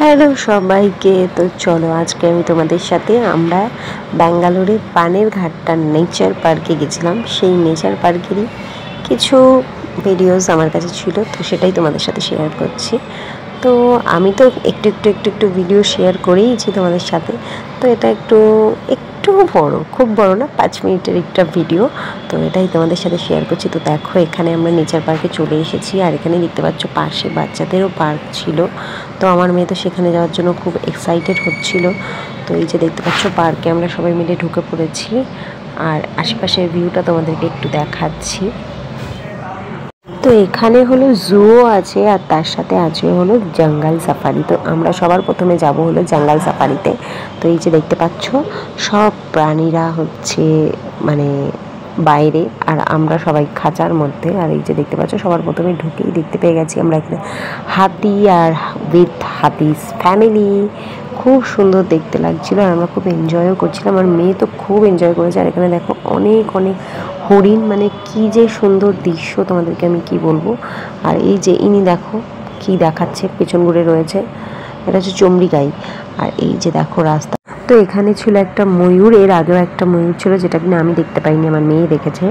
Hello সবাইকে। তো চলো আজকে আমি তোমাদের সাথে আমরা ব্যাঙ্গালোরে পানের ঘাটটা নেচার পার্কে গেছিলাম। সেই নেচার পার্কেরই কিছু ভিডিওস আমার কাছে ছিল, তো সেটাই তোমাদের সাথে শেয়ার করছি। তো আমি তো একটু ভিডিও শেয়ার করেইছি তোমাদের সাথে। তো এটা একটু বড়, খুব বড় না, 5 মিনিটের একটা ভিডিও। তো এটাই তোমাদের সাথে শেয়ার করছি। তো দেখো এখানে আমরা নেচার পার্কে চলে এসেছি, আর এখানে দেখতে পাচ্ছ পাশে বাচ্চাদেরও পার্ক ছিল। তো আমার মেয়ে তো সেখানে যাওয়ার জন্য খুব এক্সাইটেড হচ্ছিল। তো এই যে দেখতে পাচ্ছ পার্কে আমরা সবাই মিলে ঢুকে পড়েছি, আর আশেপাশের ভিউটা তোমাদেরকে একটু দেখাচ্ছি। তো এখানে হলো জুও আছে, আর তার সাথে আছে হলো জঙ্গল সাফারি। তো আমরা সবার প্রথমে যাব হলো জঙ্গল সাফারিতে। তো এই যে দেখতে পাচ্ছ সব প্রাণীরা হচ্ছে মানে বাইরে, আর আমরা সবাই খাঁচার মধ্যে। আর এই যে দেখতে পাচ্ছ সবার প্রথমে ঢুকেই দেখতে পেয়ে গেছি আমরা এখানে হাতি, আর উইথ হাতিস ফ্যামিলি। খুব সুন্দর দেখতে লাগছিল, আর আমরা খুব এনজয়ও করছিলাম। আমার মেয়ে তো খুব এনজয় করেছে। আর এখানে দেখো অনেক হরিণ, মানে কি যে সুন্দর দৃশ্য তোমাদেরকে আমি কি বলবো। আর এই যে ইনি দেখো কি দেখাচ্ছে, পেছন ঘুরে রয়েছে, এটা হচ্ছে চমড়িগাই। আর এই যে দেখো রাস্তা। তো এখানে ছিল একটা ময়ূর, এর আগেও একটা ময়ূর ছিল যেটা কিনা আমি দেখতে পাইনি, আমার মেয়ে দেখেছে।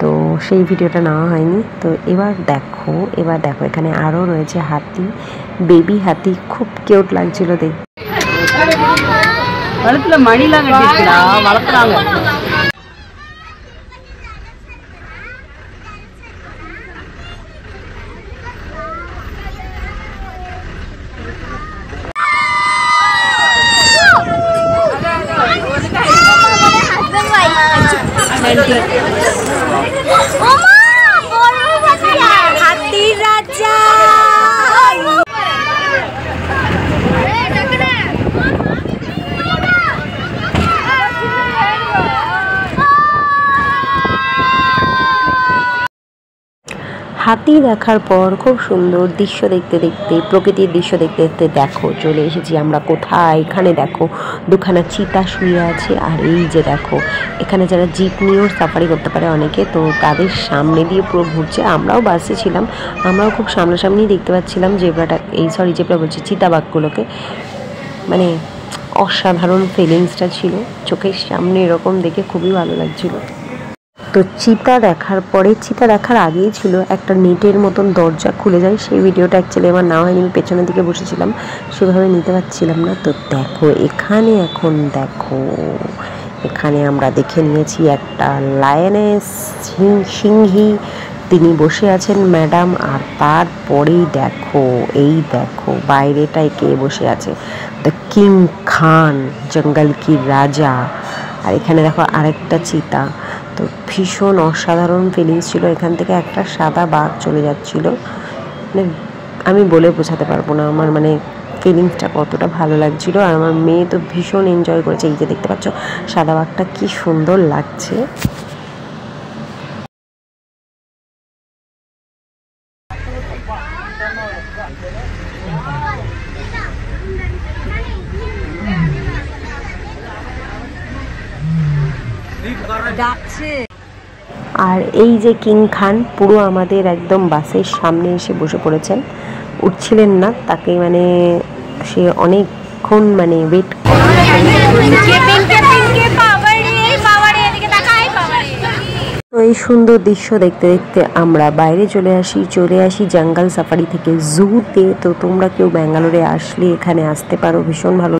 তো সেই ভিডিওটা নেওয়া হয়নি। তো এবার দেখো এখানে আরও রয়েছে হাতি, বেবি হাতি, খুব কিউট লাগছিল দেখতে। হাতির রাজা হাতি দেখার পর খুব সুন্দর দৃশ্য দেখতে দেখতে, প্রকৃতির দৃশ্য দেখতে দেখতে দেখো চলে এসেছি আমরা কোথায়। এখানে দেখো দুখানা চিতা শুয়ে আছে, আর এই যে দেখো এখানে যারা জিপ নিয়েও সাফারি করতে পারে অনেকে, তো তাদের সামনে দিয়ে পুরো ঘুরছে। আমরাও বাসে ছিলাম, আমরাও খুব সামনাসামনি দেখতে পাচ্ছিলাম জেব্রাটা, জেব্রা বলছি চিতাবাঘগুলোকে। মানে অসাধারণ ফিলিংসটা ছিল, চোখের সামনে এরকম দেখে খুবই ভালো লাগছিল। তো চিতা দেখার আগেই ছিল একটা নেটের মতন দরজা খুলে যায়, সেই ভিডিওটা অ্যাকচুয়ালি আমার না হয়নি, আমি পেছনের দিকে বসেছিলাম, সেভাবে নিতে পারছিলাম না। তো দেখো এখানে আমরা দেখে নিয়েছি একটা লায়নেস সিংহী, তিনি বসে আছেন ম্যাডাম। আর তারপরেই দেখো বাইরেটায় কে বসে আছে, দ্য কিং খান, জঙ্গল কি রাজা। আর এখানে দেখো আরেকটা চিতা। তো ভীষণ অসাধারণ ফিলিংস ছিল। এখান থেকে একটা সাদা বাঘ চলে যাচ্ছিল, মানে আমি বলে বোঝাতে পারবো না আমার মানে ফিলিংসটা কতটা ভালো লাগছিল। আর আমার মেয়ে তো ভীষণ এনজয় করেছে। এই যে দেখতে পাচ্ছ সাদা বাঘটা কি সুন্দর লাগছে। আর এই যে কিং খান পুরো আমাদের একদম বাসের সামনে এসে বসে পড়েছেন, উঠছিলেন না, তাকে মানে সে অনেকক্ষণ মানে ওয়েট। তো এই সুন্দর দৃশ্য দেখতে দেখতে আমরা বাইরে চলে আসি জঙ্গল সাফারি থেকে জুতে। তো তোমরা কেউ ব্যাঙ্গালোরে আসলে এখানে আসতে পারো, ভীষণ ভালো।